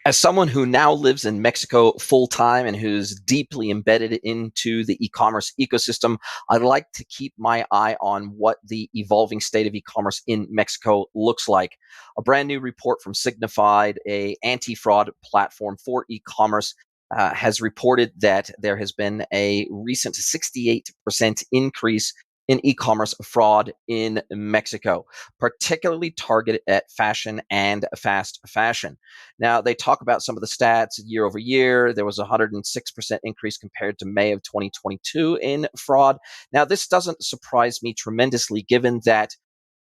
As someone who now lives in Mexico full time and who's deeply embedded into the e-commerce ecosystem, I'd like to keep my eye on what the evolving state of e-commerce in Mexico looks like. A brand new report from Signified, a anti-fraud platform for e-commerce, has reported that there has been a recent 68% increase in e-commerce fraud in Mexico, particularly targeted at fashion and fast fashion. Now, they talk about some of the stats year over year. There was a 106% increase compared to May of 2022 in fraud. Now, this doesn't surprise me tremendously given that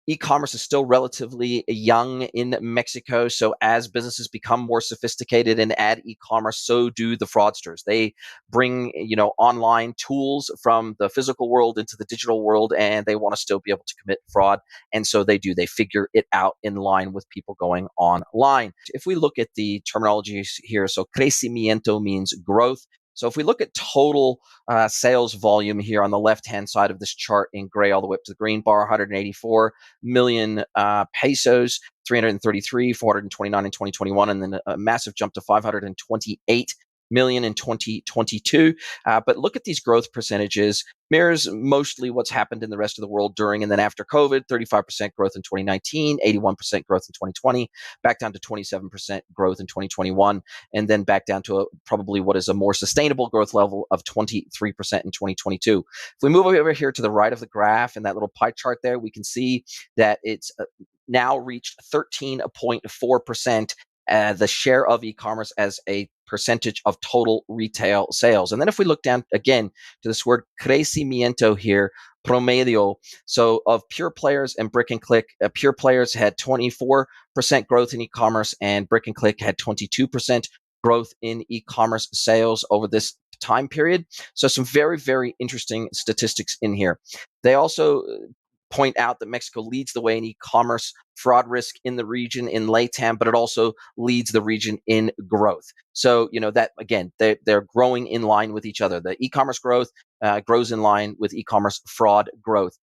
e-commerce is still relatively young in Mexico. So as businesses become more sophisticated and add e-commerce, so do the fraudsters. They bring, online tools from the physical world into the digital world, and they want to still be able to commit fraud. And so they do. They figure it out in line with people going online. If we look at the terminology here, so crecimiento means growth. So if we look at total sales volume here on the left-hand side of this chart in gray all the way up to the green bar, 184 million pesos, 333, 429 in 2021, and then a massive jump to 528 million in 2022. But look at these growth percentages. Mirrors mostly what's happened in the rest of the world during and then after COVID. 35% growth in 2019, 81% growth in 2020, back down to 27% growth in 2021, and then back down to probably what is a more sustainable growth level of 23% in 2022. If we move over here to the right of the graph and that little pie chart there, we can see that it's now reached 13.4%. The share of e-commerce as a percentage of total retail sales. And then if we look down again to this word crecimiento here, promedio, so of pure players and brick and click, pure players had 24% growth in e-commerce and brick and click had 22% growth in e-commerce sales over this time period. So some very, very interesting statistics in here. They also point out that Mexico leads the way in e-commerce fraud risk in the region in LATAM, but it also leads the region in growth. So, that again, they're growing in line with each other. The e-commerce growth grows in line with e-commerce fraud growth.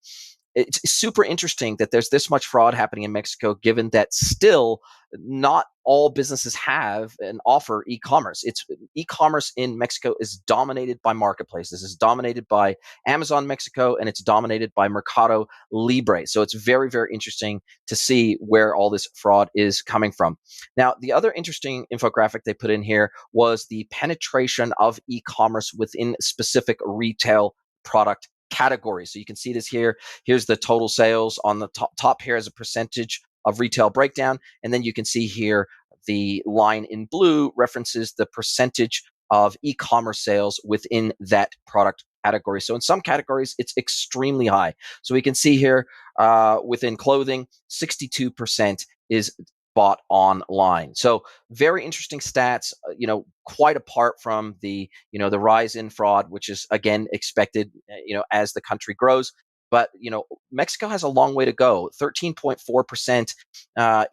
It's super interesting that there's this much fraud happening in Mexico, given that still not all businesses have and offer e-commerce. It's e-commerce in Mexico is dominated by marketplaces. It's dominated by Amazon Mexico, and it's dominated by Mercado Libre. So it's very, very interesting to see where all this fraud is coming from. Now, the other interesting infographic they put in here was the penetration of e-commerce within specific retail product categories. So you can see this here. Here's the total sales on the top here as a percentage of retail breakdown. And then you can see here the line in blue references the percentage of e-commerce sales within that product category. So in some categories, it's extremely high. So we can see here within clothing, 62% is bought online. So very interesting stats, quite apart from the rise in fraud, which is again expected, as the country grows. But, Mexico has a long way to go. 13.4%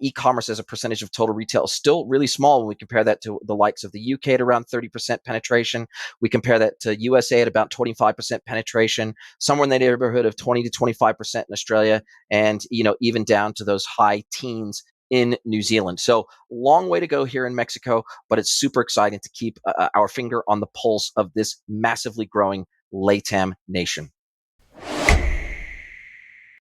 e-commerce as a percentage of total retail is still really small when we compare that to the likes of the UK at around 30% penetration. We compare that to USA at about 25% penetration, somewhere in the neighborhood of 20 to 25% in Australia, and, even down to those high teens in New Zealand. So long way to go here in Mexico, but it's super exciting to keep our finger on the pulse of this massively growing LATAM nation.